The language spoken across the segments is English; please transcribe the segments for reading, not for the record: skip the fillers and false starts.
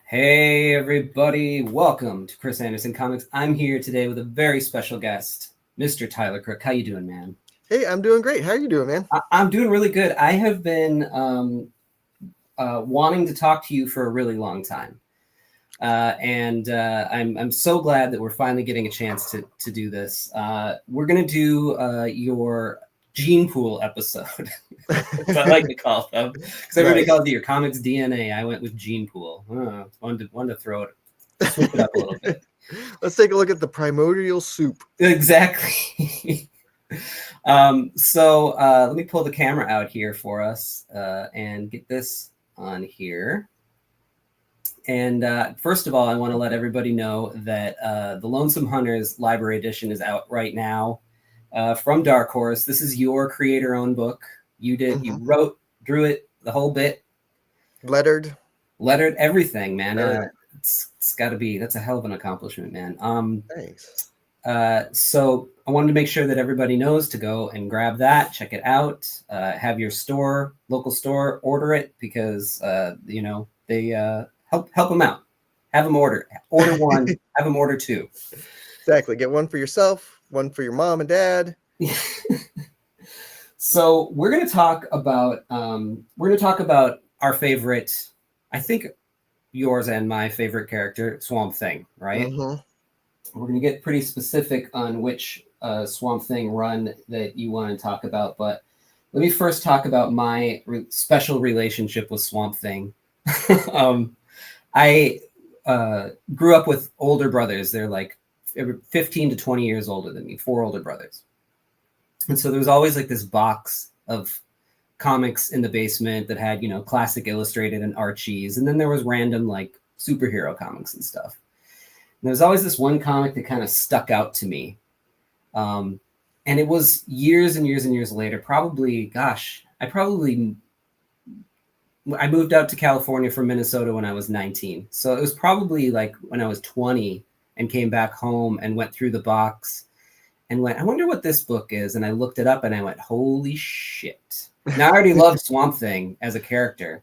Hey everybody, welcome to Chris Anderson Comics. I'm here today with a very special guest, Mr. Tyler Crook. How you doing, man? Hey, I'm doing great. How are you doing, man? I'm doing really good. I have been wanting to talk to you for a really long time. I'm so glad that we're finally getting a chance to do this. We're going to do your gene pool episode. As I like to call them, because everybody calls it your comics DNA. I went with gene pool. Wanted to throw it, switch it up a little bit. Let's take a look at the primordial soup. Exactly. So let me pull the camera out here for us and get this on here. And first of all, I want to let everybody know that the Lonesome Hunters Library Edition is out right now from Dark Horse. This is your creator-owned book. You did, you wrote, drew it, the whole bit. Lettered, everything, man. It's got to be, that's a hell of an accomplishment, man. Thanks. So I wanted to make sure that everybody knows to go and grab that, check it out, have your store, local store, order it because, you know, they help them out. Have them order one, have them order two. Exactly. Get one for yourself, one for your mom and dad. So we're going to talk about our favorite, I think yours and my favorite character, Swamp Thing, right? We're going to get pretty specific on which Swamp Thing run that you want to talk about, but let me first talk about my special relationship with Swamp Thing. I grew up with older brothers. They're like 15 to 20 years older than me, 4 older brothers. And so there was always like this box of comics in the basement that had, you know, classic illustrated and Archies. And then there was random like superhero comics and stuff. And there was always this one comic that kind of stuck out to me. And it was years and years and years later, probably, gosh, I moved out to California from Minnesota when I was 19. So it was probably like when I was 20 and came back home and went through the box and went, I wonder what this book is. And I looked it up and I went, holy shit. Now I already loved Swamp Thing as a character,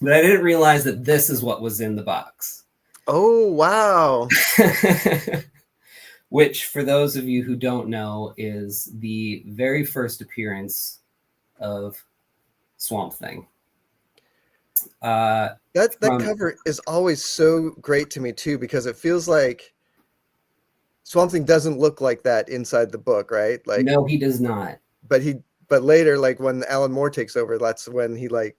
but I didn't realize that this is what was in the box. Oh, wow. Which, for those of you who don't know, is the very first appearance of Swamp Thing. That cover is always so great to me too, because it feels like Swamp Thing doesn't look like that inside the book, right? Like, no, he does not. But later, like when Alan Moore takes over, that's when he like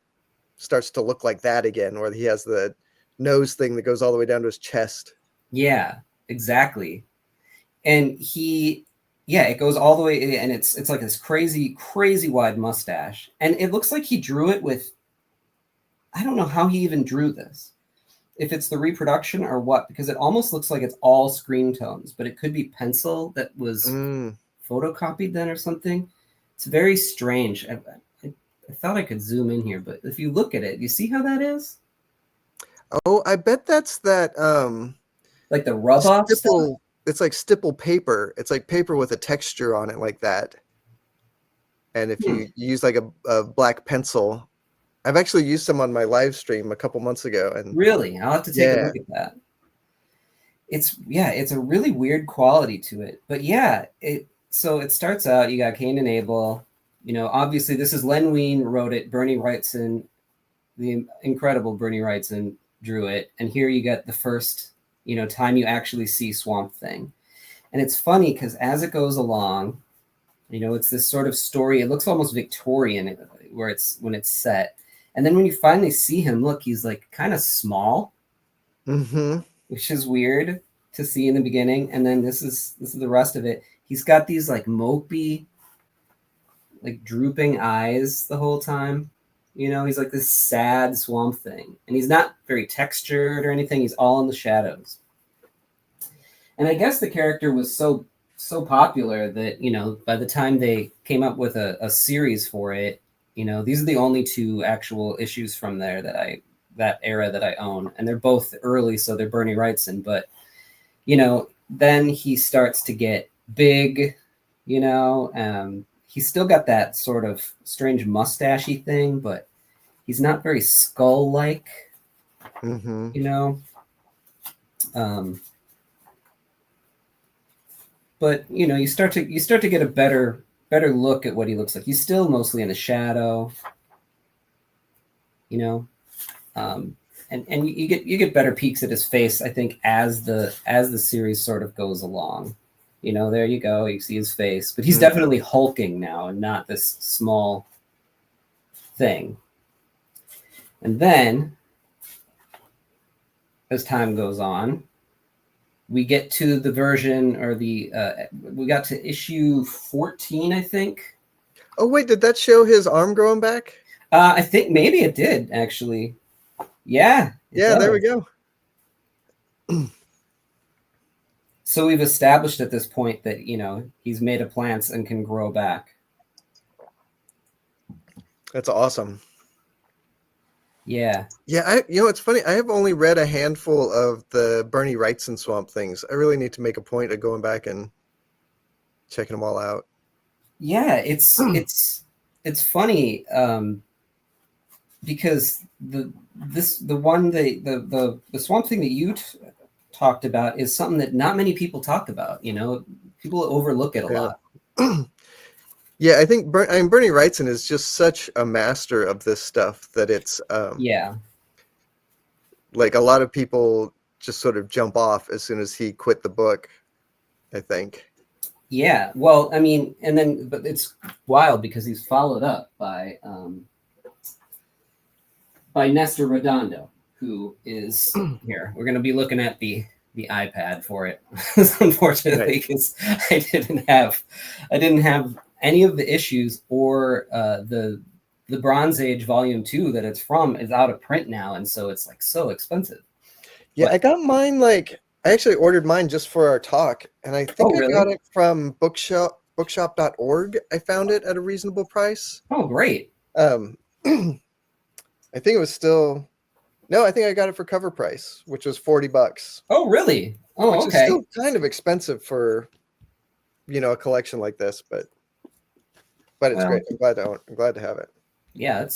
starts to look like that again, where he has the nose thing that goes all the way down to his chest. Yeah, exactly. And it goes all the way, and it's like this crazy, crazy wide mustache. And it looks like he drew it with, I don't know how he even drew this. If it's the reproduction or what, because it almost looks like it's all screen tones, but it could be pencil that was photocopied then or something. It's very strange. I thought I could zoom in here, but if you look at it, you see how that is? Oh, I bet that's that like the rub off stuff? It's like stipple paper. It's like paper with a texture on it like that. And if you use like a black pencil, I've actually used some on my live stream a couple months ago. And really, I'll have to take a look at that. It's a really weird quality to it. But yeah, so it starts out, you got Cain and Abel. You know, obviously this is Len Wein wrote it. Bernie Wrightson, the incredible Bernie Wrightson, drew it. And here you get the first, you know, time you actually see Swamp Thing. And it's funny because as it goes along, you know, it's this sort of story. It looks almost Victorian when it's set. And then when you finally see him, look, he's like kind of small, which is weird to see in the beginning. And then this is the rest of it. He's got these like mopey, like drooping eyes the whole time. You know, he's like this sad Swamp Thing. And he's not very textured or anything. He's all in the shadows. And I guess the character was so popular that, you know, by the time they came up with a series for it, you know, these are the only 2 actual issues from there that era that I own. And they're both early, so they're Bernie Wrightson. But, you know, then he starts to get big, you know. He's still got that sort of strange mustachy thing, but he's not very skull-like. Mm-hmm. you know. Um, but you know, you start to get a better look at what he looks like. He's still mostly in the shadow, you know. Um, and you get better peeks at his face, I think, as the series sort of goes along. You know, there you go, you see his face, but he's definitely hulking now and not this small thing. And then as time goes on, we get to the version, or we got to issue 14, I think. Oh wait, did that show his arm growing back? I think maybe it did, actually. Yeah. Yeah, there we go. So we've established at this point that, you know, he's made of plants and can grow back. That's awesome. Yeah. Yeah, you know, it's funny. I have only read a handful of the Bernie Wrightson Swamp Things. I really need to make a point of going back and checking them all out. Yeah, it's funny, because the Swamp Thing that you talked about is something that not many people talk about. You know, people overlook it a lot. Yeah, I think Bernie Wrightson is just such a master of this stuff that it's yeah, like a lot of people just sort of jump off as soon as he quit the book, I think. Yeah, well, I mean, but it's wild because he's followed up by Nestor Redondo, who is here. We're going to be looking at the iPad for it, unfortunately, because I didn't have any of the issues, or the Bronze Age Volume 2 that it's from is out of print now, and so it's like so expensive. Yeah, but I got mine, like, I actually ordered mine just for our talk, and I think I got it from bookshop.org. I found it at a reasonable price. Oh, great. I think it was still, no, I think I got it for cover price, which was $40. Oh, really? Oh, which is still kind of expensive for, you know, a collection like this, but it's great. I'm glad to have it. Yeah,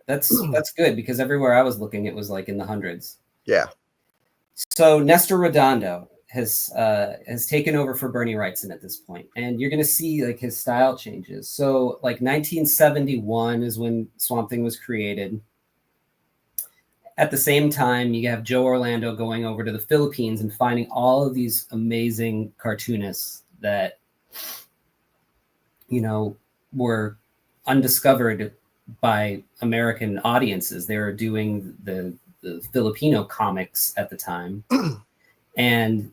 that's good, because everywhere I was looking, it was like in the hundreds. Yeah. So Nestor Redondo has taken over for Bernie Wrightson at this point, and you're going to see like his style changes. So like 1971 is when Swamp Thing was created. At the same time, you have Joe Orlando going over to the Philippines and finding all of these amazing cartoonists that, you know, were undiscovered by American audiences. They were doing the Filipino comics at the time. And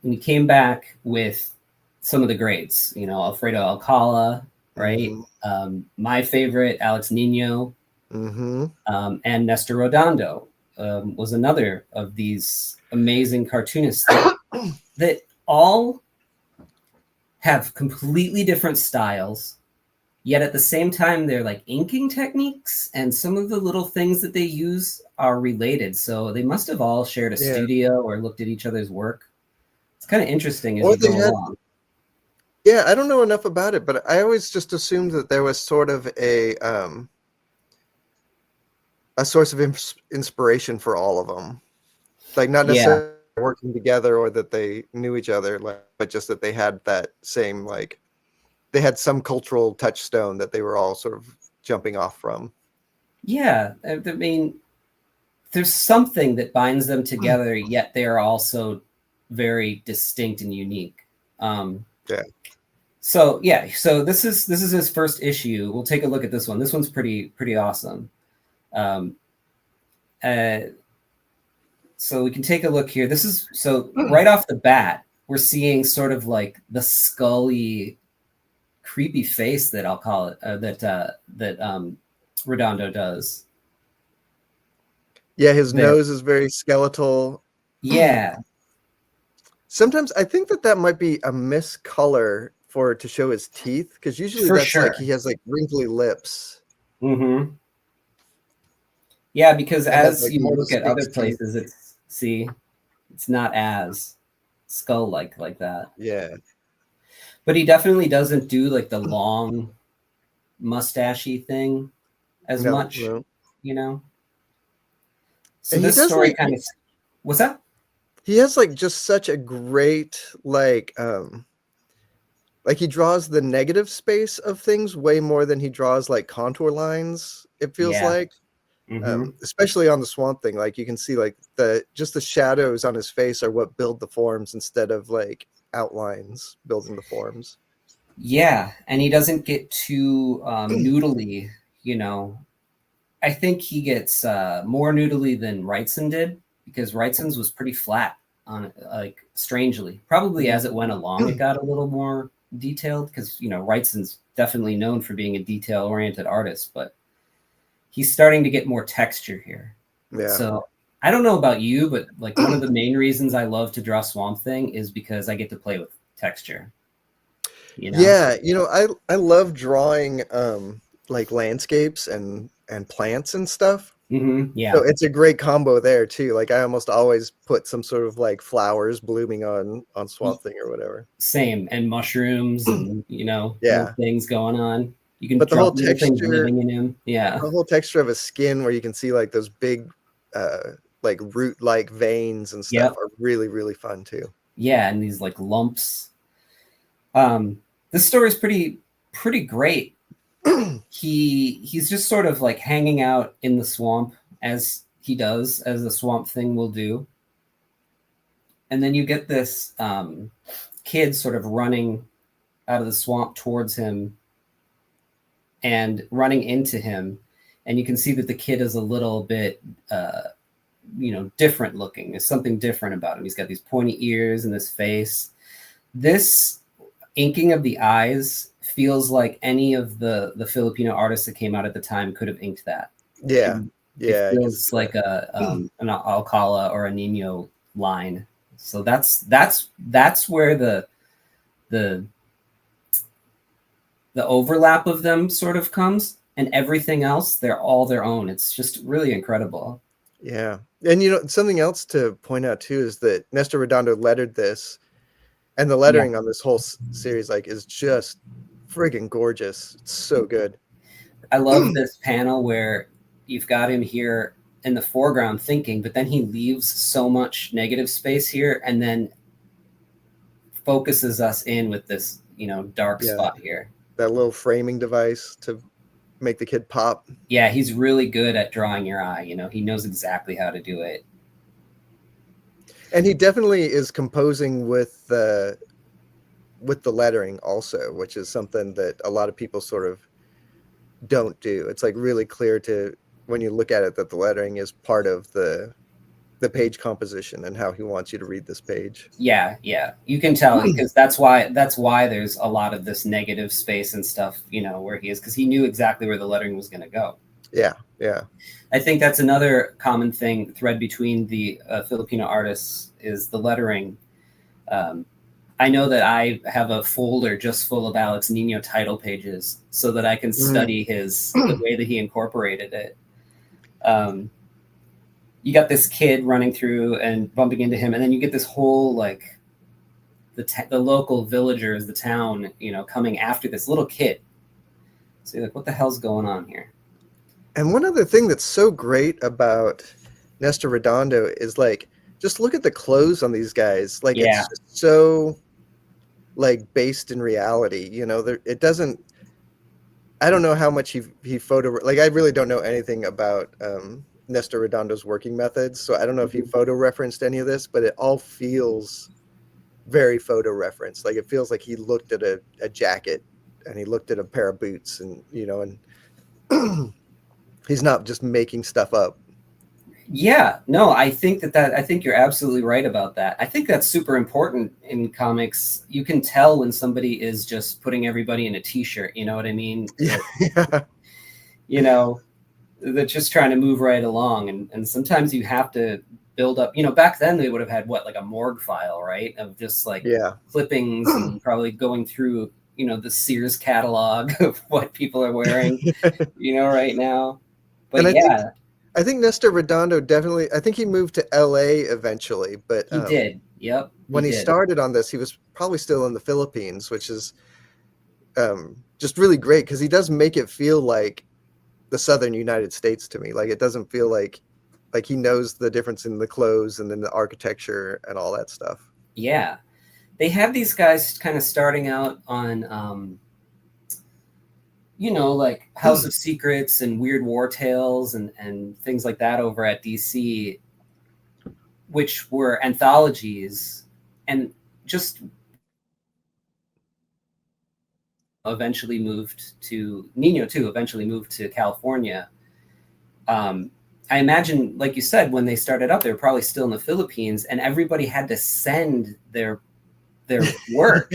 we came back with some of the greats, you know, Alfredo Alcala, right? My favorite, Alex Nino, and Nestor Redondo was another of these amazing cartoonists that all have completely different styles, yet at the same time, they're like inking techniques, and some of the little things that they use are related. So they must have all shared a studio or looked at each other's work. It's kind of interesting as you go along. Yeah, I don't know enough about it, but I always just assumed that there was sort of a source of inspiration for all of them. Like not necessarily working together or that they knew each other, but just that they had that same, like, they had some cultural touchstone that they were all sort of jumping off from. Yeah, I mean, there's something that binds them together, yet they are also very distinct and unique. So this is his first issue. We'll take a look at this one. This one's pretty awesome. So we can take a look here. This is, so right off the bat, we're seeing sort of like the scully, creepy face that I'll call it, that Redondo does. Yeah, his nose is very skeletal. Yeah. Sometimes I think that might be a miscolor to show his teeth, because usually that's like he has like wrinkly lips. Yeah, because as you look at other places, it's not as skull-like like that. Yeah. But he definitely doesn't do like the long mustachy thing as much, you know? So And he this does story kind of, what's that? he has like just such a great like he draws the negative space of things way more than he draws like contour lines, it feels Yeah. like. Hmm. Especially on the swamp thing, like you can see like the shadows on his face are what build the forms instead of like outlines building the forms. Yeah, and he doesn't get too noodly, you know. I think he gets more noodly than Wrightson did because Wrightson's was pretty flat on like strangely. Probably as it went along, it got a little more detailed because you know Wrightson's definitely known for being a detail-oriented artist, but he's starting to get more texture here. Yeah. So I don't know about you, but like one of the main reasons I love to draw Swamp Thing is because I get to play with texture. You know? Yeah, I love drawing like landscapes and plants and stuff. So Yeah. it's a great combo there too. Like I almost always put some sort of like flowers blooming on Swamp Thing or whatever. Same, and mushrooms and you know little Yeah. things going on. You can But draw little things living in him. Yeah, the whole texture of his skin where you can see like those big like root like veins and stuff yep, are really really fun too. yeah, and these like lumps. This story is pretty great. He's just sort of like hanging out in the swamp as he does, as the Swamp Thing will do, and then you get this kid sort of running out of the swamp towards him and running into him, and you can see that the kid is a little bit different looking. There's something different about him. He's got these pointy ears and this face. This inking of the eyes feels like any of the Filipino artists that came out at the time could have inked that. Yeah. It Yeah, I can feels see like that. an Alcala or a Nino line. So that's where the the overlap of them sort of comes, and everything else they're all their own. It's just really incredible. Yeah. And something else to point out too is that Nestor Redondo lettered this, and the Yeah, lettering on this whole series like is just friggin' gorgeous. It's so good. I love this panel where you've got him here in the foreground thinking, but then he leaves so much negative space here and then focuses us in with this, dark Yeah. spot here. That little framing device to make the kid pop. Yeah, he's really good at drawing your eye. He knows exactly how to do it. And he definitely is composing with the lettering also, which is something that a lot of people sort of don't do. It's like really clear to when you look at it that the lettering is part of the page composition and how he wants you to read this page. Yeah, you can tell because that's why there's a lot of this negative space and stuff, where he is, because he knew exactly where the lettering was going to go. Yeah. I think that's another common thread between the Filipino artists is the lettering. I know that I have a folder just full of Alex Nino title pages so that I can study the way that he incorporated it. You got this kid running through and bumping into him, and then you get this whole like the local villagers, the town, coming after this little kid. So you're like, what the hell's going on here? And one other thing that's so great about Nestor Redondo is like just look at the clothes on these guys. Like it's just so like based in reality. It doesn't. I don't know how much he photo like I really don't know anything about Nestor Redondo's working methods, so I don't know if he photo referenced any of this, but it all feels very photo referenced. Like it feels like he looked at a jacket and he looked at a pair of boots and and he's not just making stuff up. Yeah, no, I think I think you're absolutely right about that. I think that's super important in comics. You can tell when somebody is just putting everybody in a t-shirt, you know what I mean? Yeah. They're just trying to move right along. And sometimes you have to build up, back then they would have had like a morgue file, right? Of just like clippings and probably going through, the Sears catalog of what people are wearing, right now. But And I think Nestor Redondo definitely, I think he moved to LA eventually, but he did. Yep. When he started on this, he was probably still in the Philippines, which is just really great because he does make it feel like the Southern United States to me. Like it doesn't feel like Like he knows the difference in the clothes and then the architecture and all that stuff. Yeah. They have these guys kind of starting out on, like House of Secrets and Weird War Tales and things like that over at DC, which were anthologies, and just eventually moved to Nino too. Eventually moved to California. I imagine, like you said, when they started up, they were probably still in the Philippines, and everybody had to send their work,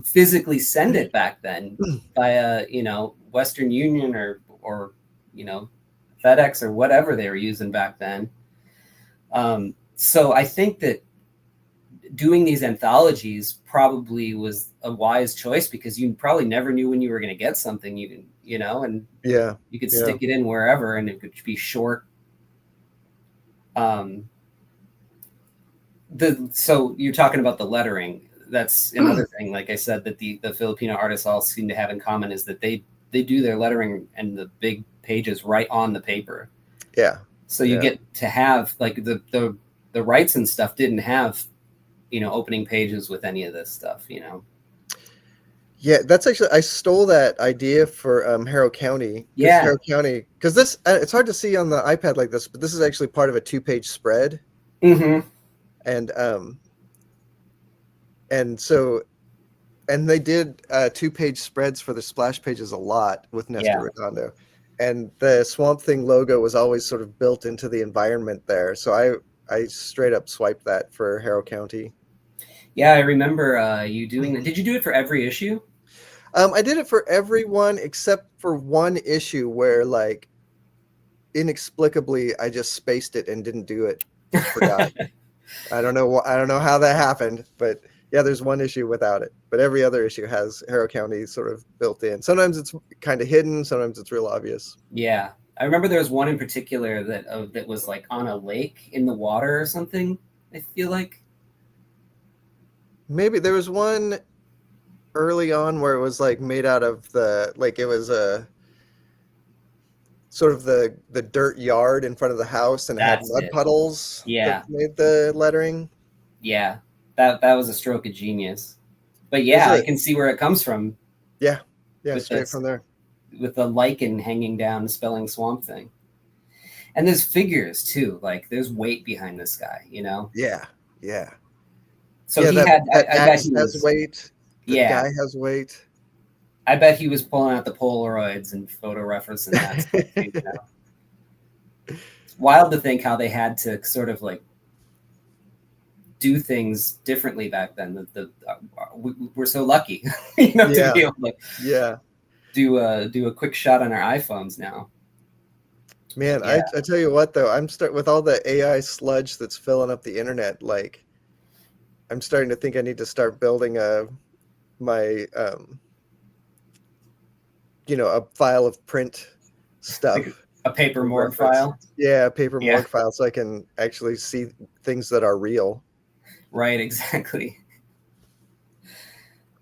physically send it back then via, Western Union or FedEx or whatever they were using back then. So I think that doing these anthologies probably was a wise choice, because you probably never knew when you were going to get something, and you could stick it in wherever, and it could be short. So you're talking about the lettering. That's another thing, like I said, that the Filipino artists all seem to have in common, is that they do their lettering and the big pages right on the paper. Yeah. So you get to have, like, the Wrightson stuff didn't have, opening pages with any of this stuff, Yeah, that's actually, I stole that idea for Harrow County. Yeah. Harrow County, because this, it's hard to see on the iPad like this, but this is actually part of a 2-page spread. Mm-hmm. And they did 2-page spreads for the splash pages a lot with Nestor Redondo. And the Swamp Thing logo was always sort of built into the environment there. So I straight up swiped that for Harrow County. Yeah, I remember you doing that. Did you do it for every issue? I did it for everyone except for one issue where, like, inexplicably I just spaced it and didn't do it. Forgot. I don't know how that happened, but yeah, there's one issue without it. But every other issue has Harrow County sort of built in. Sometimes it's kind of hidden, sometimes it's real obvious. Yeah. I remember there was one in particular that was like on a lake in the water or something, I feel like. Maybe there was one early on where it was like made out of it was a sort of the dirt yard in front of the house, and it had mud puddles. Yeah, that made the lettering. Yeah, that was a stroke of genius. But yeah, I can see where it comes from. Yeah, straight from there. With the lichen hanging down, spelling Swamp Thing. And there's figures too. Like, there's weight behind this guy, Yeah. So he had. I bet he has weight. The guy has weight. I bet he was pulling out the Polaroids and photo referencing that stuff. It's wild to think how they had to sort of like do things differently back then. We're so lucky, to be able to do a quick shot on our iPhones now. Man, I tell you what though, with all the AI sludge that's filling up the internet, like, I'm starting to think I need to start building a file of print stuff. Like a paper morgue file? Yeah, a paper morgue file, so I can actually see things that are real. Right, exactly.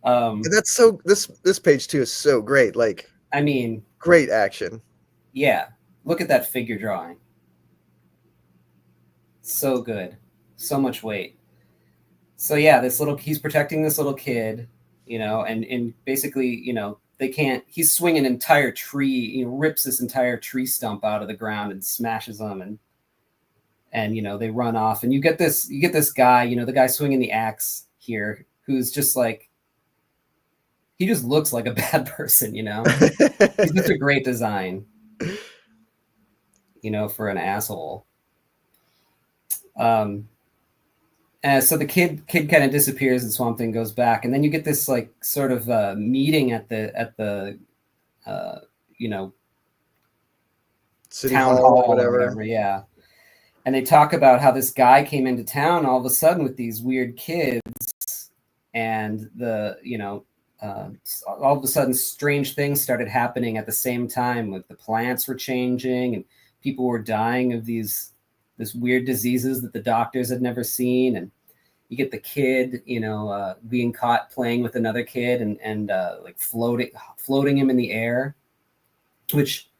And that's so, this page too is so great. Like, I mean, great action. Yeah. Look at that figure drawing. So good. So much weight. So yeah, he's protecting this little kid, and basically, he's swinging an entire tree, rips this entire tree stump out of the ground and smashes them, and they run off, and you get this guy, the guy swinging the axe here, who's just like, he just looks like a bad person, He's just a great design, for an asshole. So the kid kind of disappears, and Swamp Thing goes back, and then you get this like sort of meeting at the City town hall or whatever. Yeah. And they talk about how this guy came into town all of a sudden with these weird kids, and all of a sudden strange things started happening at the same time. Like, the plants were changing, and people were dying of this weird diseases that the doctors had never seen. And you get the kid, being caught playing with another kid and like floating him in the air, which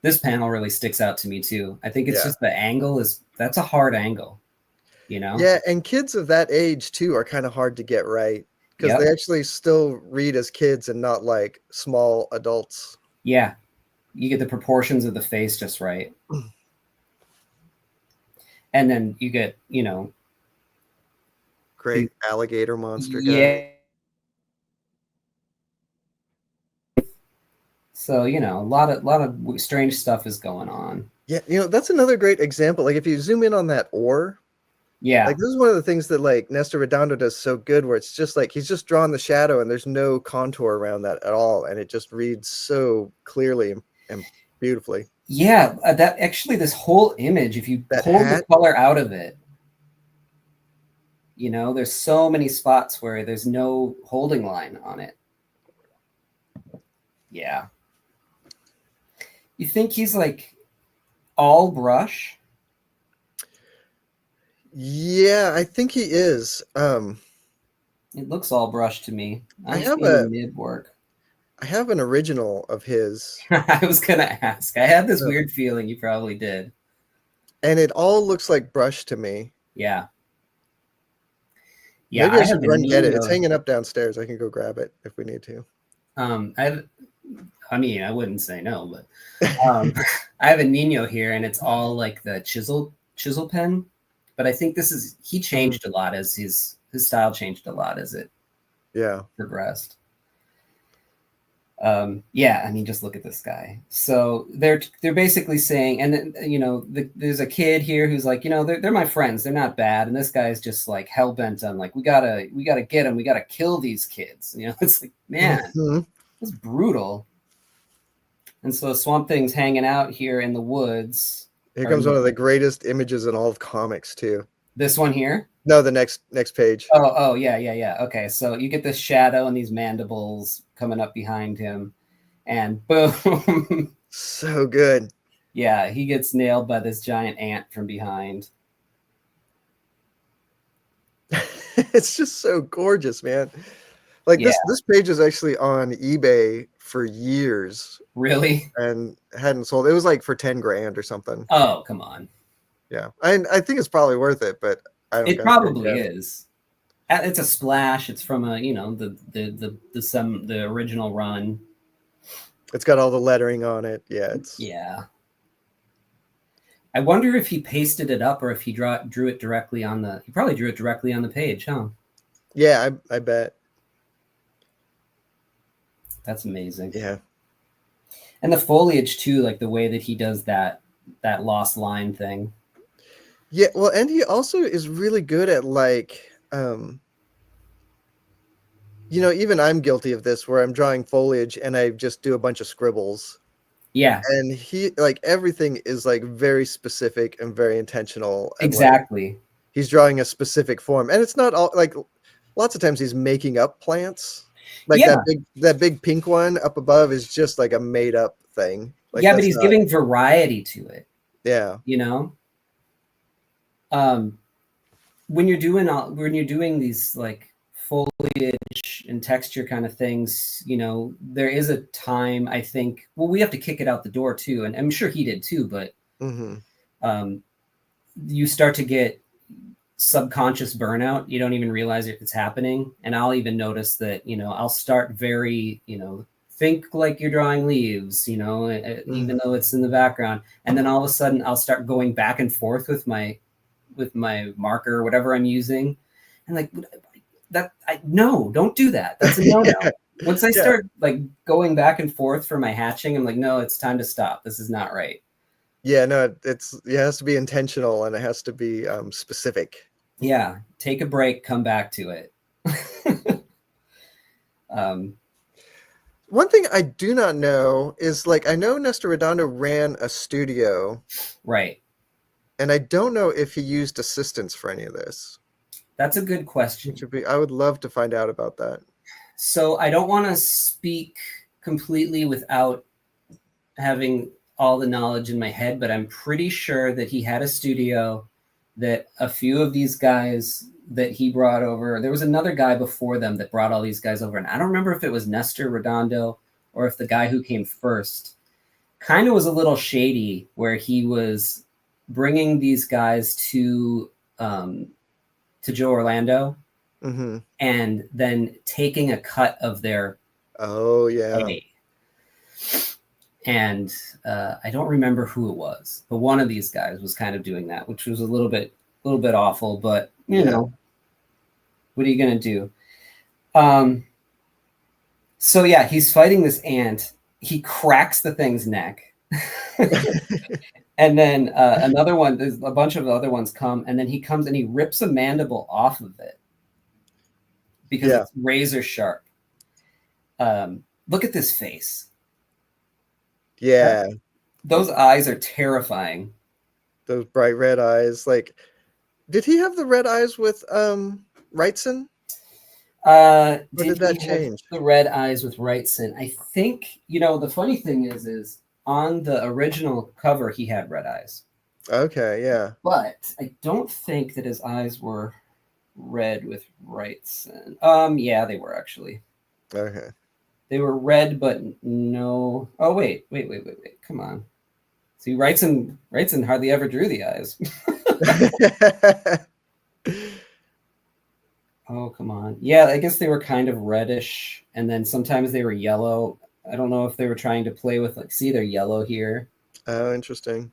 this panel really sticks out to me too. I think it's Yeah. just the angle that's a hard angle, you know? Yeah, and kids of that age too are kind of hard to get right because Yep. they actually still read as kids and not like small adults. Yeah. You get the proportions of the face just right. And then you get, you know, Great alligator monster guy. yeah. So, you know, a lot of strange stuff is going on. Yeah, you know, that's another great example. Like if you zoom in on that oar, Yeah. like this is one of the things that like Nestor Redondo does so good, where it's just like he's just drawn the shadow and there's no contour around that at all, and it just reads so clearly and beautifully. Yeah, that actually, this whole image, if you That pull the hat, color out of it, you know, there's so many spots where there's no holding line on it. Yeah. You think he's like all brush? yeah, I think he is. It looks all brush to me. I I don't have see any a mid work. I have an original of his, I was gonna ask. I had this weird feeling you probably did. and it all looks like brush to me. Yeah. Yeah, Maybe I I have should a run get it. It's Nino. hanging up downstairs. I can go grab it if we need to. I mean, I wouldn't say no, but I have a Nino here, and it's all like the chisel pen. But I think he changed a lot as his style changed a lot as it progressed. Yeah, I mean, just look at this guy. So they're basically saying, and then, you know, there's a kid here who's like, you know, they're my friends, they're not bad, and this guy's just like hell bent on like we gotta get them, we gotta kill these kids. You know, it's like, man, that's brutal. And so Swamp Thing's hanging out here in the woods. Here comes one of the greatest images in all of comics too. This one here? No, the next page. Oh, yeah. Okay, so you get this shadow and these mandibles coming up behind him, and boom. So good. Yeah, he gets nailed by this giant ant from behind. It's just so gorgeous, man. Like this page is actually on eBay for years. Really? And hadn't sold. It was like for 10 grand or something. Oh, come on. Yeah. I think it's probably worth it, but I don't. It probably is. It's a splash. It's from a, you know, the original run. It's got all the lettering on it. Yeah. Yeah. I wonder if he pasted it up or if he drew it directly on the. He probably drew it directly on the page, huh? Yeah, I bet. That's amazing. Yeah. And the foliage too, like the way that he does that lost line thing. Yeah, well, and he also is really good at like, you know, even I'm guilty of this where I'm drawing foliage and I just do a bunch of scribbles. Yeah. And he like everything is like very specific and very intentional. And, exactly. like, he's drawing a specific form, and it's not all like lots of times he's making up plants. Like that big pink one up above is just like a made up thing. Like, yeah, but he's giving variety to it. Yeah. You know? When you're doing these like foliage and texture kind of things, you know, there is a time, I think, well, we have to kick it out the door too, and I'm sure he did too, but you start to get subconscious burnout. You don't even realize if it's happening. And I'll even notice that, you know, I'll start very, you know, think like you're drawing leaves, you know, even though it's in the background. And then all of a sudden I'll start going back and forth with my marker or whatever I'm using. And like no, don't do that. That's a no-no. Once I start like going back and forth for my hatching, I'm like, no, it's time to stop. This is not right. Yeah, no, it has to be intentional and it has to be specific. Yeah, take a break, come back to it. One thing I do not know is like I know Nestor Redondo ran a studio, right? And I don't know if he used assistants for any of this. That's a good question. I would love to find out about that. So I don't want to speak completely without having all the knowledge in my head, but I'm pretty sure that he had a studio, that a few of these guys that he brought over, there was another guy before them that brought all these guys over. And I don't remember if it was Nestor Redondo or if the guy who came first kind of was a little shady, where he was bringing these guys to Joe Orlando Mm-hmm. and then taking a cut of their Oh yeah. pay. And I don't remember who it was, but one of these guys was kind of doing that, which was a little bit awful. But you Yeah. know, what are you gonna do? So yeah, he's fighting this ant. He cracks the thing's neck. And then another one, there's a bunch of other ones come, and then he comes and he rips a mandible off of it because Yeah. it's razor sharp. Look at this face. Yeah. Those eyes are terrifying. Those bright red eyes. Like, did he have the red eyes with Wrightson? Or Did did that he have change? the red eyes with Wrightson? I think, the funny thing is on the original cover he had red eyes, Okay, yeah. but I don't think that his eyes were red with Wrightson. Yeah, they were actually. Okay. They were red, but no. Oh wait. Come on. See, Wrightson hardly ever drew the eyes. Oh, come on. Yeah, I guess they were kind of reddish, and then sometimes they were yellow. I don't know if they were trying to play with, like, see, they're yellow here. Oh, interesting.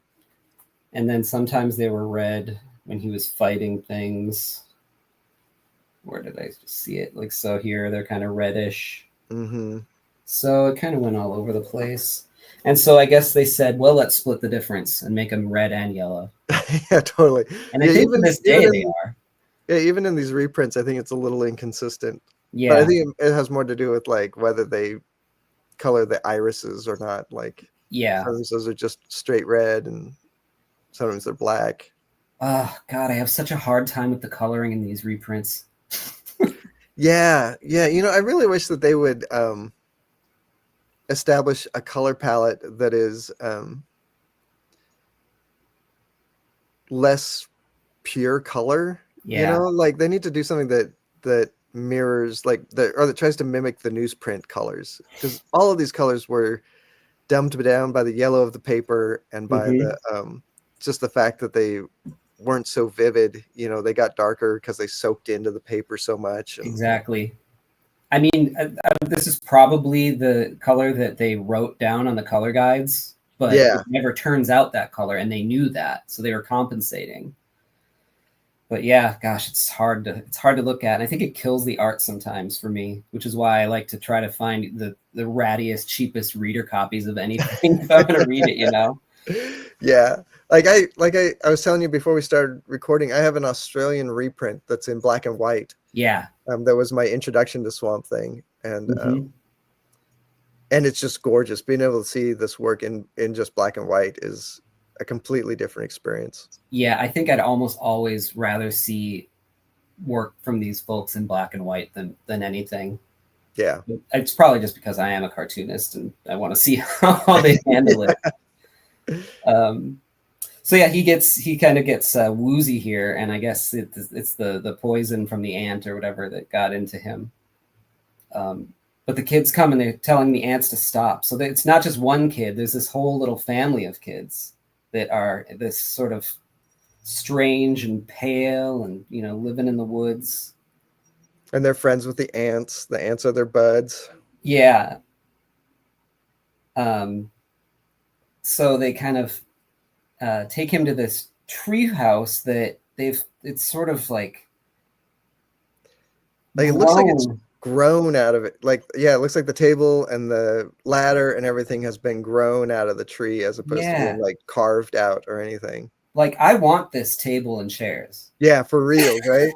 And then sometimes they were red when he was fighting things. Where did I see it? Like, so here, they're kind of reddish. Mm-hmm. So it kind of went all over the place. And so I guess they said, well, let's split the difference and make them red and yellow. Yeah, totally. And I Yeah, think even to this day they are. Yeah, even in these reprints, I think it's a little inconsistent. Yeah. But I think it has more to do with like whether they color the irises or not. Like, Yeah. sometimes those are just straight red, and sometimes they're black. Oh God, I have such a hard time with the coloring in these reprints. Yeah, yeah. I really wish that they would establish a color palette that is less pure color. Yeah. Like they need to do something that mirrors or that tries to mimic the newsprint colors, because all of these colors were dumbed down by the yellow of the paper and by the just the fact that they weren't so vivid. They got darker because they soaked into the paper so much. Exactly. I mean, this is probably the color that they wrote down on the color guides, but Yeah. it never turns out that color, and they knew that, so they were compensating. But yeah, gosh, it's hard to look at, and I think it kills the art sometimes for me, which is why I like to try to find the rattiest, cheapest reader copies of anything if I'm going to read it. Yeah, like I was telling you before we started recording, I have an Australian reprint that's in black and white. Yeah. That was my introduction to Swamp Thing, and it's just gorgeous. Being able to see this work in just black and white is a completely different experience. Yeah, I think I'd almost always rather see work from these folks in black and white than anything. Yeah, it's probably just because I am a cartoonist and I want to see how they handle it. So yeah, he kind of gets woozy here, and I guess it's the poison from the ant or whatever that got into him. But the kids come and they're telling the ants to stop. So it's not just one kid. There's this whole little family of kids that are this sort of strange and pale and, living in the woods. And they're friends with the ants. The ants are their buds. Yeah. So they kind of take him to this tree house that it's sort of like it looks like it's grown out of it. Like, yeah, it looks like the table and the ladder and everything has been grown out of the tree as opposed to being like carved out or anything. Like, I want this table and chairs. Yeah, for real, right?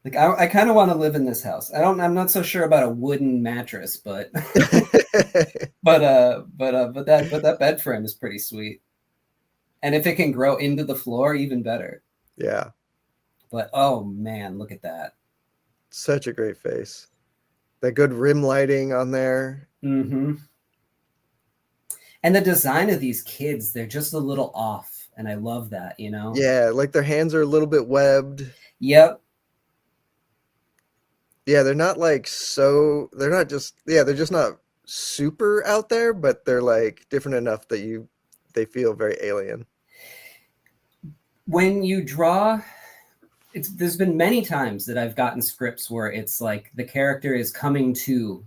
Like I kind of want to live in this house. I'm not so sure about a wooden mattress, but but that bed frame is pretty sweet. And if it can grow into the floor, even better. Yeah. But oh man, look at that. Such a great face. That good rim lighting on there. Mm-hmm. And the design of these kids, they're just a little off. And I love that, Yeah, like their hands are a little bit webbed. Yep. Yeah, they're not they're just not super out there, but they're like different enough that they feel very alien. When you draw, there's been many times that I've gotten scripts where it's like the character is coming to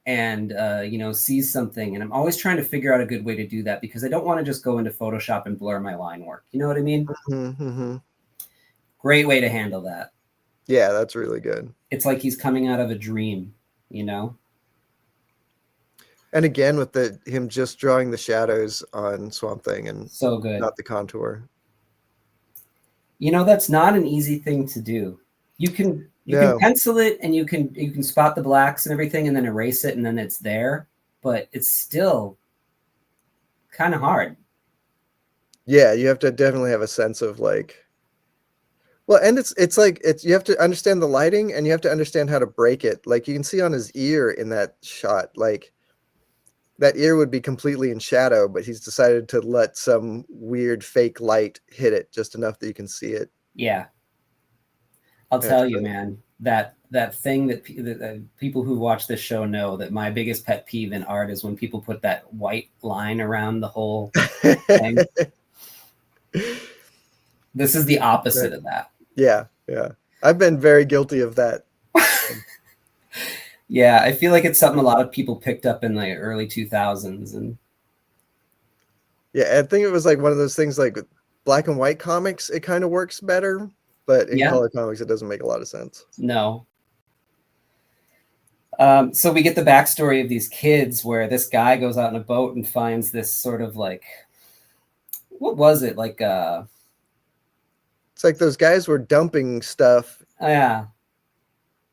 and sees something, and I'm always trying to figure out a good way to do that, because I don't want to just go into Photoshop and blur my line work. You know what I mean? Mm-hmm. Great way to handle that. Yeah, that's really good. It's like he's coming out of a dream, And again, with him just drawing the shadows on Swamp Thing and so good. Not the contour. That's not an easy thing to do. You can pencil it, and you can spot the blacks and everything, and then erase it, and then it's there, but it's still kind of hard. Yeah, you have to definitely have a sense of like, well, and it's like you have to understand the lighting, and you have to understand how to break it. Like you can see on his ear in that shot, like that ear would be completely in shadow, but he's decided to let some weird fake light hit it just enough that you can see it. Yeah. I'll tell you, man, that thing that people who watch this show know, that my biggest pet peeve in art is when people put that white line around the whole thing. This is the opposite of that. Yeah. I've been very guilty of that. Yeah, I feel like it's something a lot of people picked up in the early 2000s. And yeah, I think it was like one of those things, like with black and white comics, it kind of works better, but in color comics, it doesn't make a lot of sense. No. So we get the backstory of these kids, where this guy goes out in a boat and finds this sort of like, what was it? Like, it's like those guys were dumping stuff. Yeah.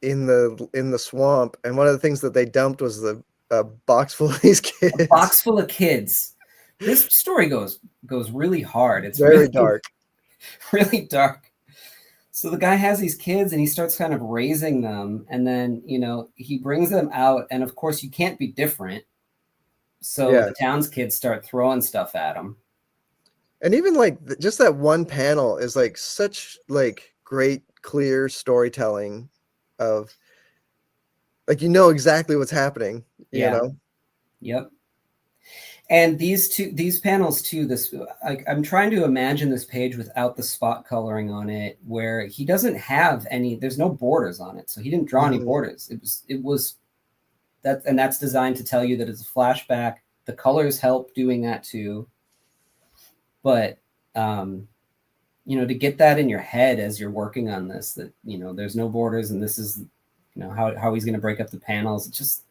In the swamp, and one of the things that they dumped was a box full of these kids. A box full of kids. This story goes really hard. It's very really dark. Really dark. So the guy has these kids, and he starts kind of raising them, and then he brings them out, and of course you can't be different. So the town's kids start throwing stuff at him. And even like just that one panel is like such like great clear storytelling of like exactly what's happening. Yep. And these panels too, I'm trying to imagine this page without the spot coloring on it, where he doesn't have there's no borders on it, so he didn't draw any borders. It was that, and that's designed to tell you that it's a flashback. The colors help doing that too, but to get that in your head as you're working on this, that there's no borders, and this is how he's going to break up the panels. It's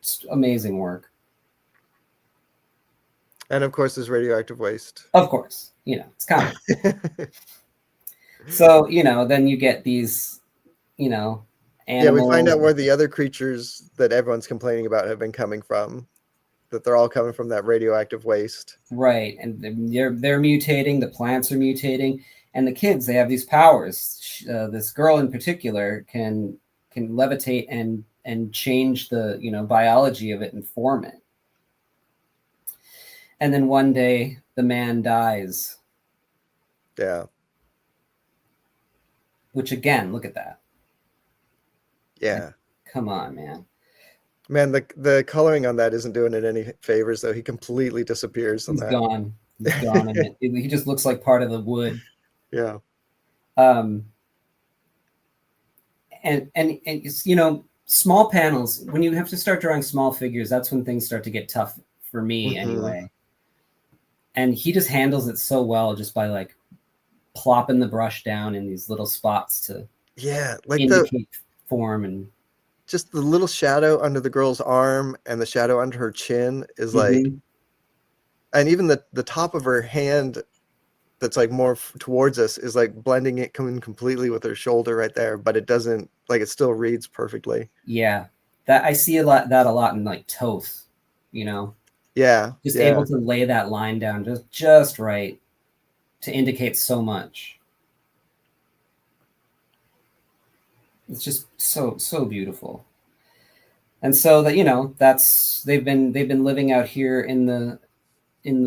just amazing work. And of course, there's radioactive waste. Of course, it's common. So then you get these animals. Yeah, we find out where the other creatures that everyone's complaining about have been coming from, that they're all coming from that radioactive waste. Right, and they're mutating, the plants are mutating, and the kids, they have these powers. This girl in particular can levitate and change the biology of it and form it. And then one day the man dies. Yeah. Which again, look at that. Yeah. Like, come on, man. Man, the coloring on that isn't doing it any favors, though. He completely disappears on that. Gone. He's gone in it. He just looks like part of the wood. Yeah. And it's, small panels, when you have to start drawing small figures, that's when things start to get tough for me anyway. And he just handles it so well, just by like plopping the brush down in these little spots to like indicate form, and just the little shadow under the girl's arm and the shadow under her chin is like, and even the top of her hand that's like more towards us is like blending it, coming completely with her shoulder right there, but it doesn't, like, it still reads perfectly. Yeah, that I see a lot in like Toth, just able to lay that line down just right to indicate so much. It's just so beautiful. And so that that's they've been living out here in the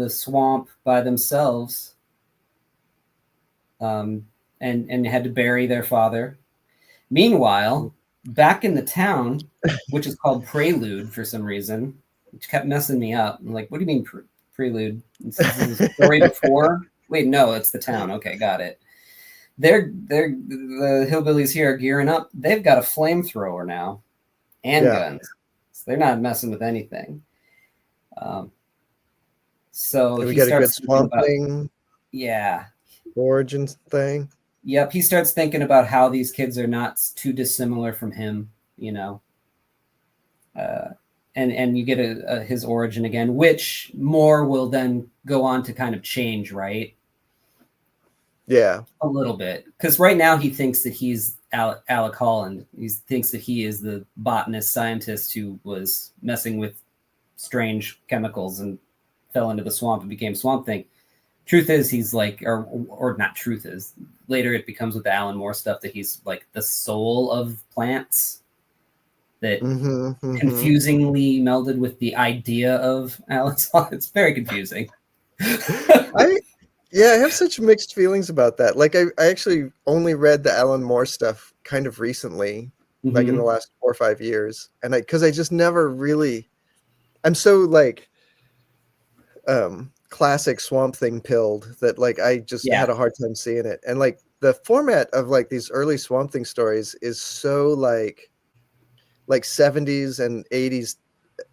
swamp by themselves, and had to bury their father. Meanwhile, back in the town, which is called Prelude for some reason, which kept messing me up. I'm like, what do you mean prelude? This is a story before? Wait, no, it's the town. Okay, got it. The hillbillies here are gearing up. They've got a flamethrower now and guns. So they're not messing with anything. So we he got a good starts Swamp Thing origin thing. Yep, he starts thinking about how these kids are not too dissimilar from him, you know. And you get his origin again, which more will then go on to kind of change, right? Yeah. A little bit. Because right now he thinks that he's Alec Holland. He thinks that he is the botanist scientist who was messing with strange chemicals and fell into the swamp and became Swamp Thing. Truth is, he's like, or not truth is, later it becomes with the Alan Moore stuff that he's like the soul of plants that confusingly melded with the idea of Alan. It's very confusing. I have such mixed feelings about that. Like I actually only read the Alan Moore stuff kind of recently, like in the last 4 or 5 years. And because I just never really, I'm so like classic Swamp Thing pilled that like I just had a hard time seeing it. And like the format of like these early Swamp Thing stories is so like 70s and 80s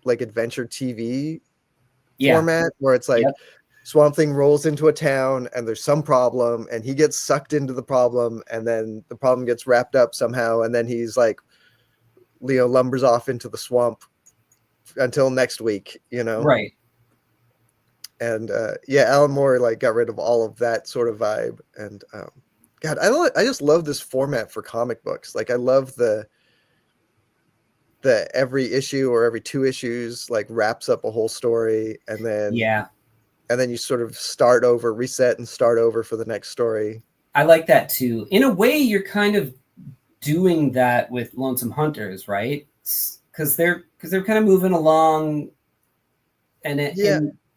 like adventure TV format where it's like Swamp Thing rolls into a town and there's some problem and he gets sucked into the problem and then the problem gets wrapped up somehow and then he's like Leo lumbers off into the swamp until next week, you know? Right. And Alan Moore like got rid of all of that sort of vibe. And God, I just love this format for comic books. Like I love the every issue or every 2 issues like wraps up a whole story and then you sort of start over, reset and start over for the next story. I like that too. In a way, you're kind of doing that with Lonesome Hunters, right? Because they're kind of moving along, and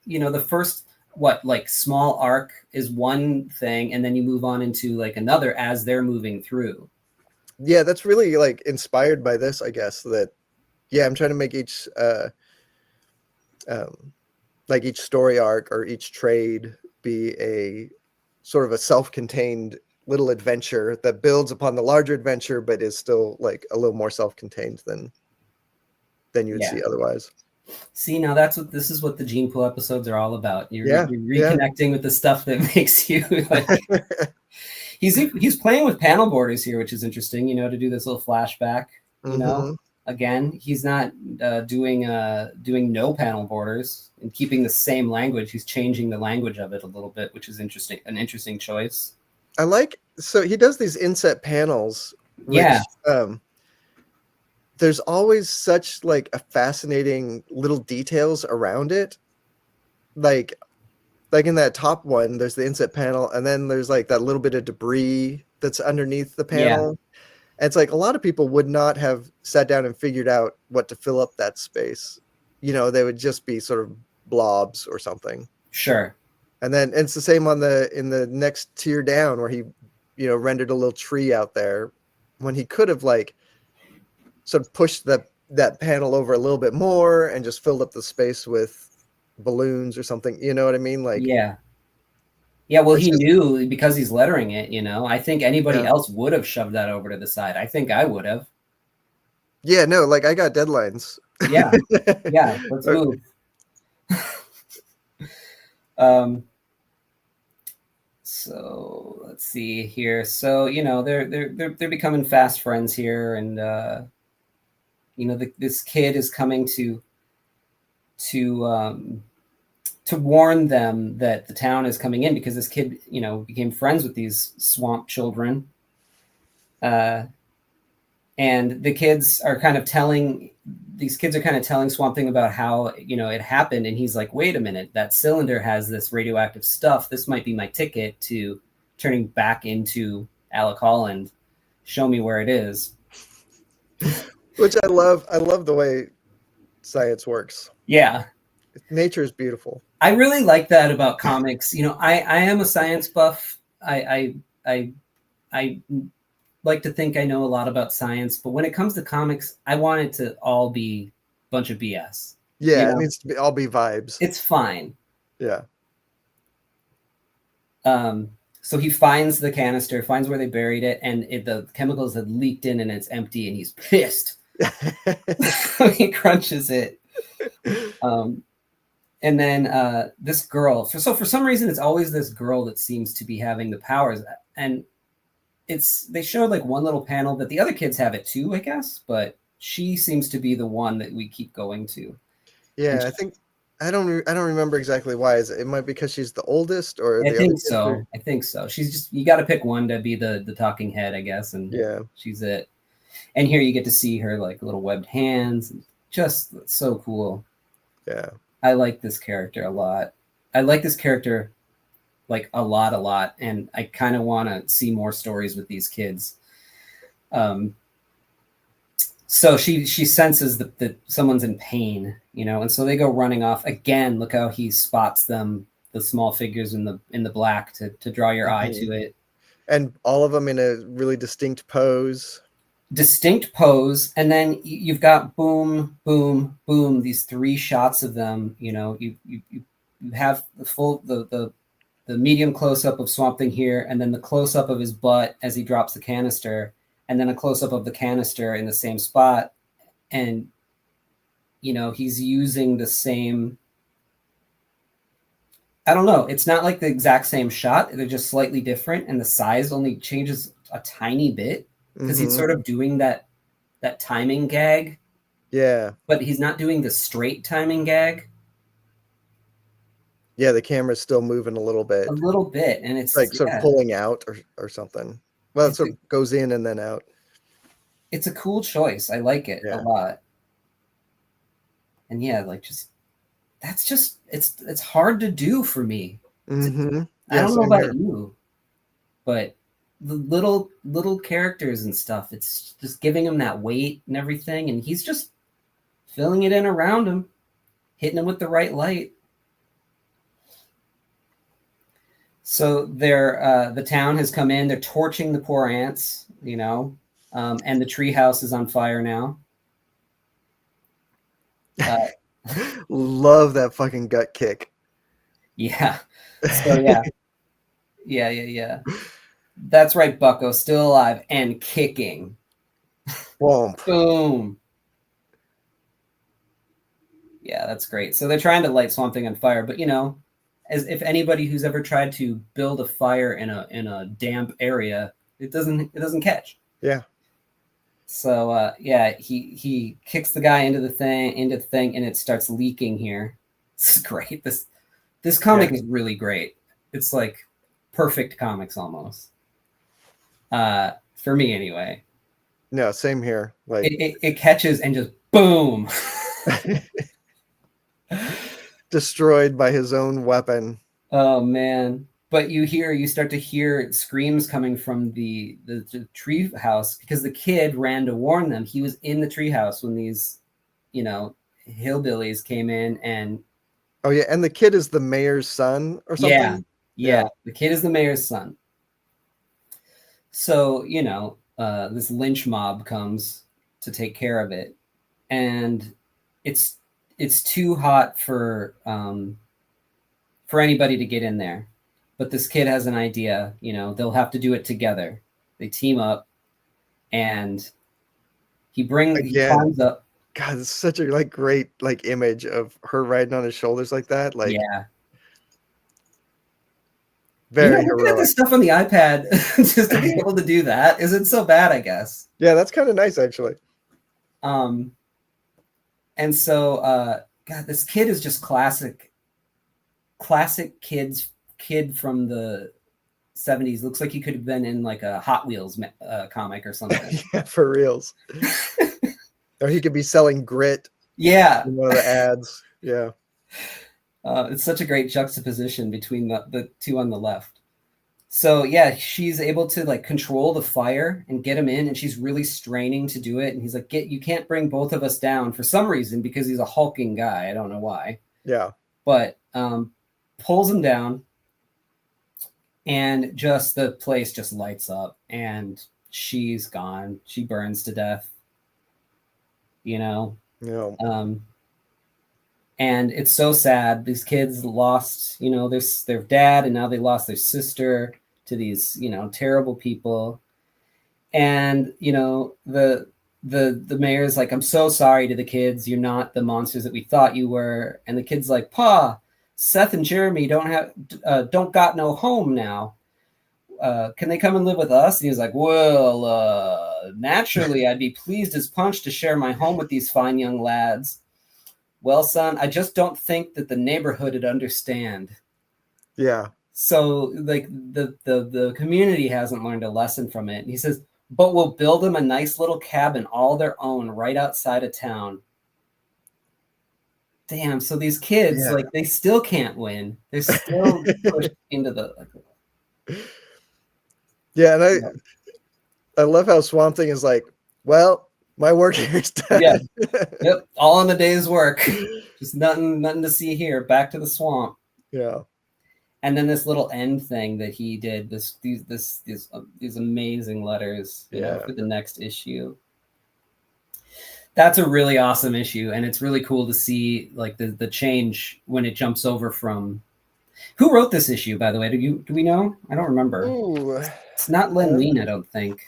you know, the first like small arc is one thing, and then you move on into like another as they're moving through. Yeah, that's really like inspired by this, I guess. That I'm trying to make each like each story arc or each trade be a sort of a self-contained little adventure that builds upon the larger adventure, but is still like a little more self-contained than you would see otherwise. See, now this is what the Gene Pool episodes are all about. You're reconnecting with the stuff that makes you like. He's playing with panel borders here, which is interesting. You know, to do this little flashback. You know, again, he's not doing no panel borders and keeping the same language. He's changing the language of it a little bit, which is interesting. An interesting choice. I like, so he does these inset panels. Which, there's always such like a fascinating little details around it. Like in that top one, there's the inset panel, and then there's like that little bit of debris that's underneath the panel. And it's like a lot of people would not have sat down and figured out what to fill up that space. You know, they would just be sort of blobs or something. Sure. And then it's the same in the next tier down where he, you know, rendered a little tree out there when he could have like sort of pushed that panel over a little bit more and just filled up the space with balloons or something. You know what I mean? Like, well, he knew because he's lettering it, you know. I think anybody else would have shoved that over to the side. I think I would have. Yeah, no, like I got deadlines. Let's move. So let's see here. So, you know, they're becoming fast friends here, and you know, this kid is coming to warn them that the town is coming in because this kid, you know, became friends with these swamp children. And the kids are kind of telling Swamp Thing about how, you know, it happened. And he's like, wait a minute, that cylinder has this radioactive stuff. This might be my ticket to turning back into Alec Holland. Show me where it is. Which I love. I love the way science works. Yeah. Nature is beautiful. I really like that about comics. You know, I am a science buff. I like to think I know a lot about science, but when it comes to comics, I want it to all be a bunch of BS. Yeah, it needs to be all be vibes. It's fine. Yeah. So he finds the canister, finds where they buried it, and the chemicals had leaked in and it's empty, and he's pissed. He crunches it. And then this girl, for some reason, it's always this girl that seems to be having the powers. And they showed like one little panel that the other kids have it too, I guess, but she seems to be the one that we keep going to. Yeah, I don't remember exactly why. It might be because she's the oldest, or I think so. I think so. She's just, you got to pick one to be the talking head, I guess, and yeah, she's it. And here you get to see her like little webbed hands, just so cool. Yeah, I like this character a lot. I like this character like a lot, and I kind of want to see more stories with these kids. So she senses that someone's in pain, and so they go running off again. Look how he spots them, the small figures in the black, to draw your eye to it. And all of them in a really distinct pose. And then you've got boom, boom, boom, these 3 shots of them. You have the medium close-up of Swamp Thing here, and then the close-up of his butt as he drops the canister, and then a close-up of the canister in the same spot. And he's using the same, I don't know, it's not like the exact same shot, they're just slightly different, and the size only changes a tiny bit, because he's sort of doing that timing gag. Yeah, but he's not doing the straight timing gag. Yeah, the camera's still moving a little bit, and it's like sort of pulling out or something. Well, it sort of goes in and then out. It's a cool choice. I like it a lot. And it's hard to do for me. Mm-hmm. I don't know about you, but the little characters and stuff, it's just giving him that weight and everything, and he's just filling it in around him, hitting him with the right light. So the town has come in. They're torching the poor ants, and the treehouse is on fire now. Love that fucking gut kick. Yeah. So yeah. That's right, Bucko, still alive and kicking. Womp. Boom. Yeah, that's great. So they're trying to light Swamp Thing on fire, but as if anybody who's ever tried to build a fire in a damp area, it doesn't catch. Yeah. So he kicks the guy into the thing, and it starts leaking here. This is great. This comic is really great. It's like perfect comics almost. For me anyway. No, same here. Like it catches and just boom. Destroyed by his own weapon. Oh man. But you start to hear screams coming from the tree house, because the kid ran to warn them. He was in the tree house when these, hillbillies came in. And oh yeah, and the kid is the mayor's son or something. Yeah. The kid is the mayor's son. So, this lynch mob comes to take care of it, and it's too hot for anybody to get in there. But this kid has an idea. They'll have to do it together. They team up, and he climbs up. God, it's such a great image of her riding on his shoulders like that. Very heroic. Looking at this stuff on the iPad just to be able to do that isn't so bad, I guess. Yeah, that's kind of nice actually. And so God, this kid is just classic kid from the 70s. Looks like he could have been in like a Hot Wheels comic or something. Yeah, for reals. Or he could be selling grit. Yeah. In one of the ads. Yeah. It's such a great juxtaposition between the two on the left. So yeah, she's able to control the fire and get him in, and she's really straining to do it. And he's like, you can't bring both of us down for some reason, because he's a hulking guy. I don't know why. Yeah. But pulls him down, and just the place just lights up, and she's gone. She burns to death. Yeah. And it's so sad. These kids lost, you know, their dad, and now they lost their sister to these, you know, terrible people. And, you know, the mayor's like, I'm so sorry to the kids. You're not the monsters that we thought you were. And the kid's like, Pa, Seth and Jeremy don't got no home now. Can they come and live with us? And he was like, well, naturally, I'd be pleased as punch to share my home with these fine young lads. Well, son, I just don't think that the neighborhood would understand. Yeah. So, like, the community hasn't learned a lesson from it. And he says, but we'll build them a nice little cabin all their own right outside of town. Damn, so these kids, like, they still can't win. They're still pushed into the... Yeah, and I love how Swamp Thing is like, well, my work here is done. Yeah. Yep. All in a day's work. Just nothing to see here. Back to the swamp. Yeah. And then this little end thing that he did, these amazing letters, you know, for the next issue. That's a really awesome issue, and it's really cool to see like the change when it jumps over from. Who wrote this issue, by the way? Do we know? I don't remember. Ooh, it's not Len Wein, I don't think.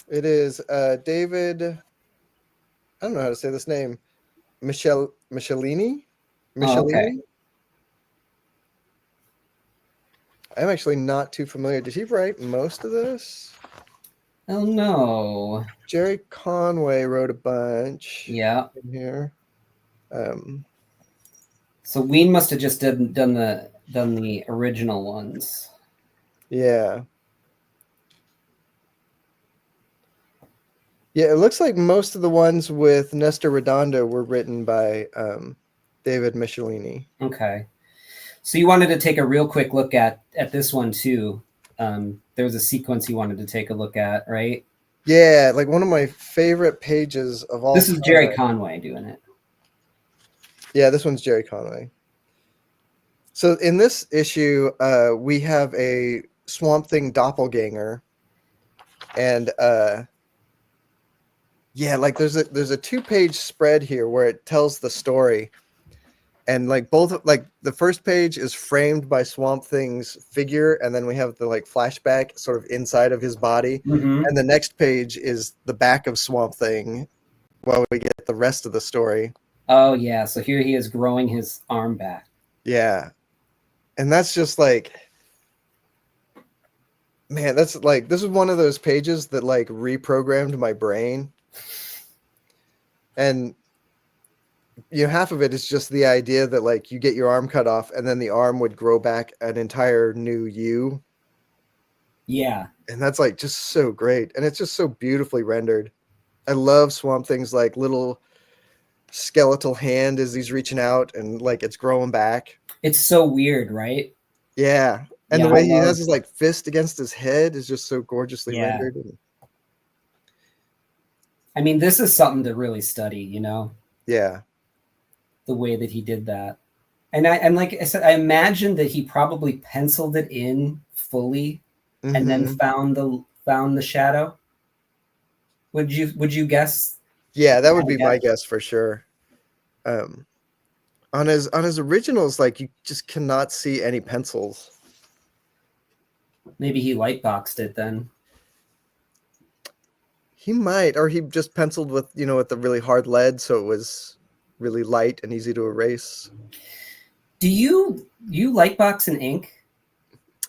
It is David. I don't know how to say this name. Michelini. Oh, okay. I'm actually not too familiar. Did he write most of this? Oh no. Jerry Conway wrote a bunch. Yeah. In here. So Wein must have just done the original ones. Yeah. Yeah, it looks like most of the ones with Nestor Redondo were written by David Michelini. Okay. So you wanted to take a real quick look at this one too. There was a sequence you wanted to take a look at, right? Yeah, like one of my favorite pages of all. This is Jerry Conway doing it. Yeah, this one's Jerry Conway. So in this issue, we have a Swamp Thing doppelganger, and yeah, like there's a 2-page spread here where it tells the story, and like both, like the first page is framed by Swamp Thing's figure, and then we have the like flashback sort of inside of his body, and the next page is the back of Swamp Thing, while we get the rest of the story. Oh yeah, so here he is growing his arm back. Yeah, and that's just like, man, that's like, this is one of those pages that like reprogrammed my brain. And you know, half of it is just the idea that like you get your arm cut off and then the arm would grow back an entire new you. Yeah. And that's like just so great. And it's just so beautifully rendered. I love Swamp Thing's like little skeletal hand as he's reaching out and like it's growing back. It's so weird, right? Yeah. And the way he has his like fist against his head is just so gorgeously rendered. I mean, this is something to really study, you know? Yeah. The way that he did that. And like I said, I imagine that he probably penciled it in fully and then found the shadow. Would you guess? Yeah, that would be my guess for sure. On his originals, like you just cannot see any pencils. Maybe he lightboxed it then. He might, or he just penciled with, you know, with the really hard lead, so it was really light and easy to erase. Do you lightbox in ink?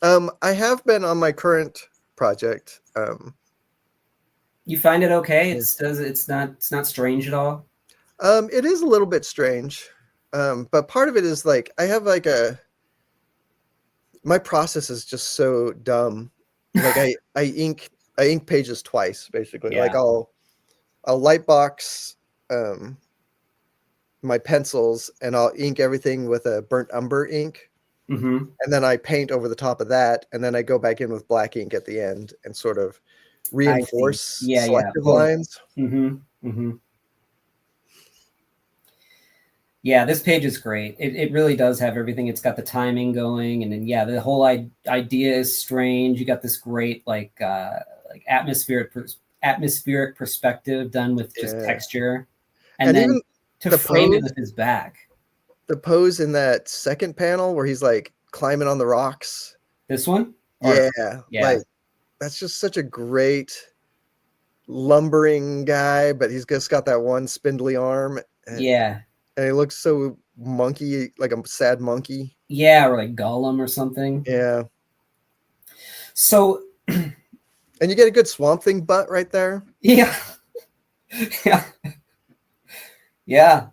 I have been on my current project. You find it okay? It's not strange at all? It is a little bit strange. But part of it is like I have like my process is just so dumb. Like I ink pages twice, basically. Yeah. Like I'll lightbox my pencils and I'll ink everything with a burnt umber ink. And then I paint over the top of that, and then I go back in with black ink at the end and sort of reinforce selective lines. Yeah, this page is great. It really does have everything. It's got the timing going, and then the whole idea is strange. You got this great like atmospheric perspective done with just texture, and then to the frame it pose, with his back. the pose in that second panel where he's like climbing on the rocks. This one? Or Yeah, yeah. like that's just such a great lumbering guy, but he's just got that one spindly arm, Yeah. and he looks so monkey, like a sad monkey. Yeah, or like Gollum or something. Yeah, So and you get a good Swamp Thing butt right there. yeah. Yeah. Yeah.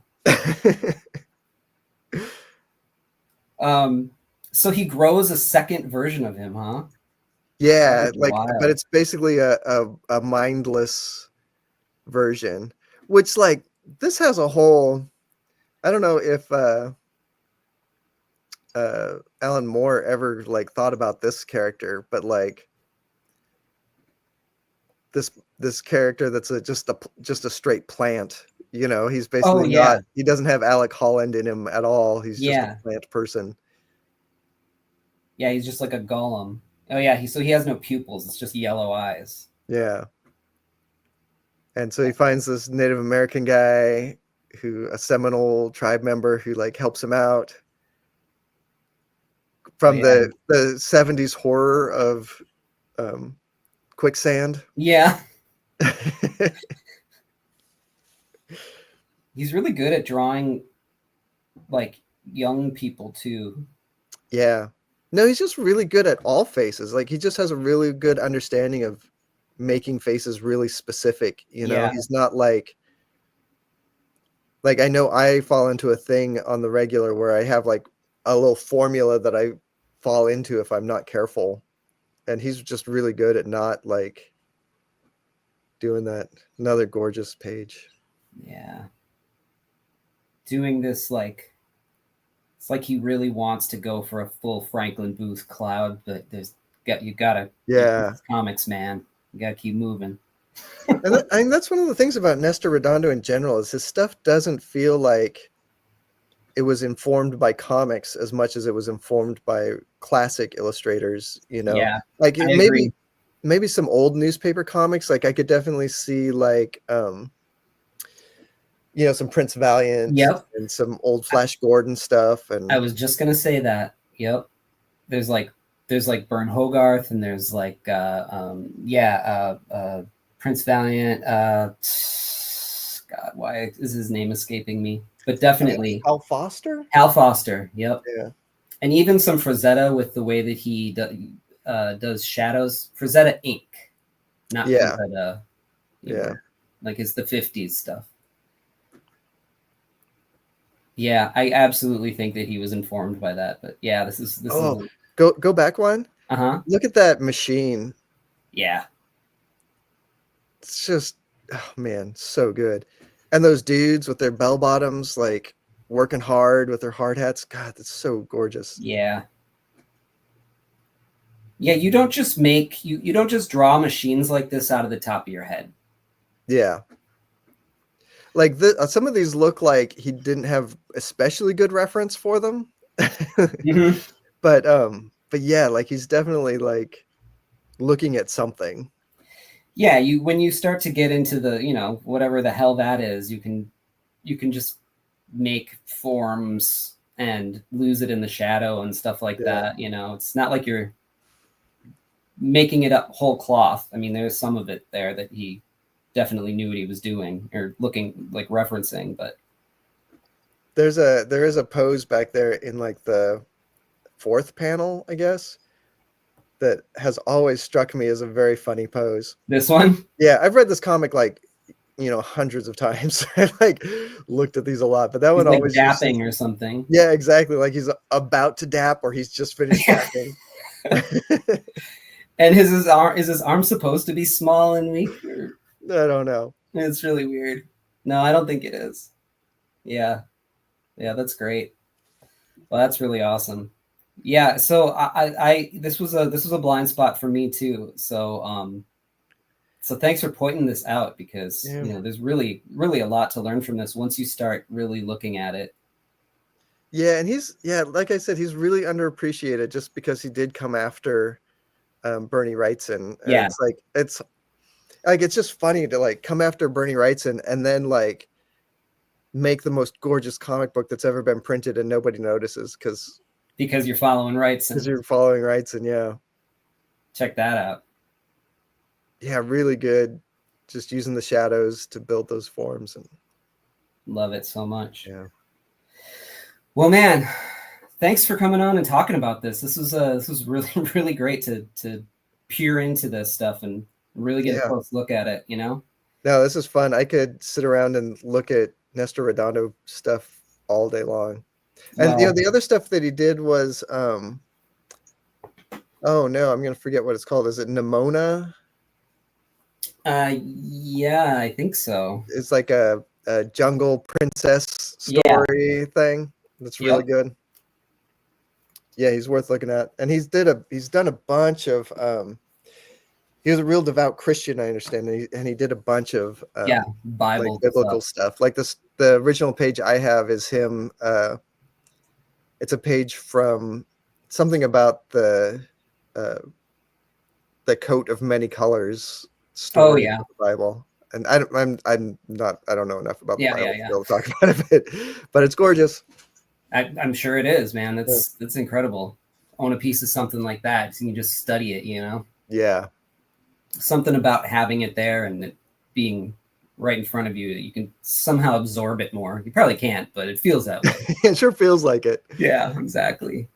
So he grows a second version of him, huh? Yeah, That's like, but wild. it's basically a mindless version, which like this has a whole. I don't know if Alan Moore ever like thought about this character, but like this character that's just a straight plant. You know, he's Oh basically yeah. not. He doesn't have Alec Holland in him at all. He's just a Yeah. plant person. Yeah, he's just like a golem. Oh yeah, he has no pupils, it's just yellow eyes. Yeah. And so he finds this Native American guy a Seminole tribe member who like helps him out Oh, from yeah. the 70s horror of quicksand. Yeah. He's really good at drawing like young people too. Yeah. No, he's just really good at all faces. Like he just has a really good understanding of making faces really specific, you know. Yeah. He's not like I know I fall into a thing on the regular where I have like a little formula that I fall into if I'm not careful. And he's just really good at not like doing that. Another gorgeous page. Yeah. Doing this like it's like he really wants to go for a full Franklin Booth cloud, but you gotta Yeah. comics, man. You gotta keep moving. And I mean, that's one of the things about Nestor Redondo in general is his stuff doesn't feel like it was informed by comics as much as it was informed by classic illustrators, you know. Yeah, Like I agree. maybe some old newspaper comics, like I could definitely see like you know, some Prince Valiant Yep. and some old Flash Gordon stuff. And I was just gonna say that. Yep. There's like Bern Hogarth, and there's like Prince Valiant. God, why is his name escaping me? But definitely Hal Foster. Hal Foster. Yep. Yeah. And even some Frazetta with the way that he does shadows. Frazetta Inc. Not Yeah. Frazetta. Yeah. Like it's the 50s stuff. Yeah, I absolutely think that he was informed by that. But yeah, this is go back one. Uh-huh. Look at that machine. Yeah. It's just, oh man, so good. And those dudes with their bell bottoms, like working hard with their hard hats. God, that's so gorgeous. Yeah. Yeah, you don't just make you don't just draw machines like this out of the top of your head. Yeah. Like some of these look like he didn't have especially good reference for them. Mm-hmm. But yeah, like he's definitely like looking at something. Yeah, when you start to get into the, whatever the hell that is, you can just make forms and lose it in the shadow and stuff like that. It's not like you're making it up whole cloth. I mean, there's some of it there that he definitely knew what he was doing or looking like referencing, but there is a pose back there in like the fourth panel, I guess, that has always struck me as a very funny pose. This one? Yeah, I've read this comic like, hundreds of times. I like looked at these a lot, but that one like always dapping or something. Yeah, exactly. Like he's about to dap or he's just finished dapping. And is his arm supposed to be small and weak? I don't know. It's really weird. No, I don't think it is. Yeah, that's great. Well, that's really awesome. Yeah, so I this was a blind spot for me too. So so thanks for pointing this out, because there's really a lot to learn from this once you start really looking at it. Yeah, and like I said, he's really underappreciated just because he did come after Bernie Wrightson. And it's just funny to like come after Bernie Wrightson and then like make the most gorgeous comic book that's ever been printed and nobody notices because you're following Wrightson. you're following Wrightson. Yeah. Check that out. Yeah, really good. Just using the shadows to build those forms. And love it so much. Yeah. Well, man, thanks for coming on and talking about this. This was really, really great to peer into this stuff and really get a close look at it, you know? No, this is fun. I could sit around and look at Nestor Redondo stuff all day long. And Well, the other stuff that he did was oh no, I'm gonna forget what it's called. Is it Nimona? yeah, I think so. It's like a jungle princess story thing. That's really good. Yeah, he's worth looking at. And he's done a bunch of he was a real devout Christian, I understand, and he did a bunch of Bible like biblical stuff. Like the original page I have is him. It's a page from something about the coat of many colors story of the Bible. And I'm not, I don't know enough about the Bible to be able to talk about it, but it's gorgeous. I'm sure it is, man. That's incredible. Own a piece of something like that, so you can just study it, you know? Yeah. Something about having it there and it being right in front of you that you can somehow absorb it more. You probably can't, but it feels that way. It sure feels like it. Yeah, exactly.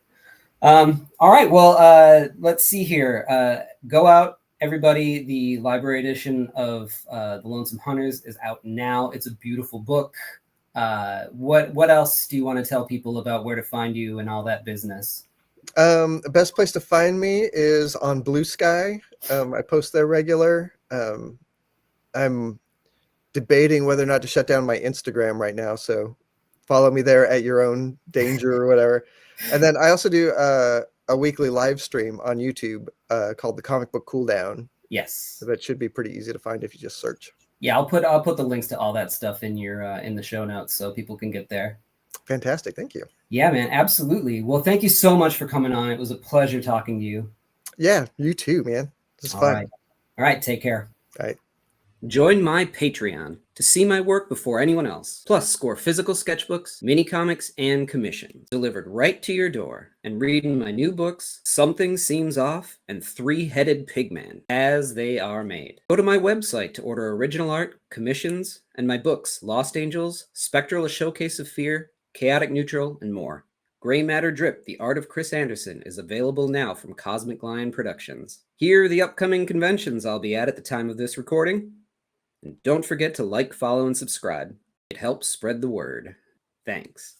All right. Well, let's see here. Go out, everybody. The library edition of The Lonesome Hunters is out now. It's a beautiful book. What else do you want to tell people about where to find you and all that business? The best place to find me is on Bluesky. I post there regular. I'm debating whether or not to shut down my Instagram right now, so follow me there at your own danger or whatever. And then I also do a weekly live stream on YouTube called the Comic Book Cooldown. Yes, so that should be pretty easy to find if you just search. Yeah, I'll put the links to all that stuff in your in the show notes so people can get there. Fantastic. Thank you. Yeah, man. Absolutely. Well, thank you so much for coming on. It was a pleasure talking to you. Yeah, you too, man. This is fun. All right. Take care. All right. Join my Patreon to see my work before anyone else, plus score physical sketchbooks, mini comics, and commissions delivered right to your door, and reading my new books, Something Seems Off and Three-Headed Pigman, as they are made. Go to my website to order original art, commissions, and my books, Lost Angels, Spectral: A Showcase of Fear, Chaotic Neutral, and more. Gray Matter Drip, The Art of Chris Anderson, is available now from Cosmic Lion Productions. Here are the upcoming conventions I'll be at the time of this recording. And don't forget to like, follow, and subscribe. It helps spread the word. Thanks.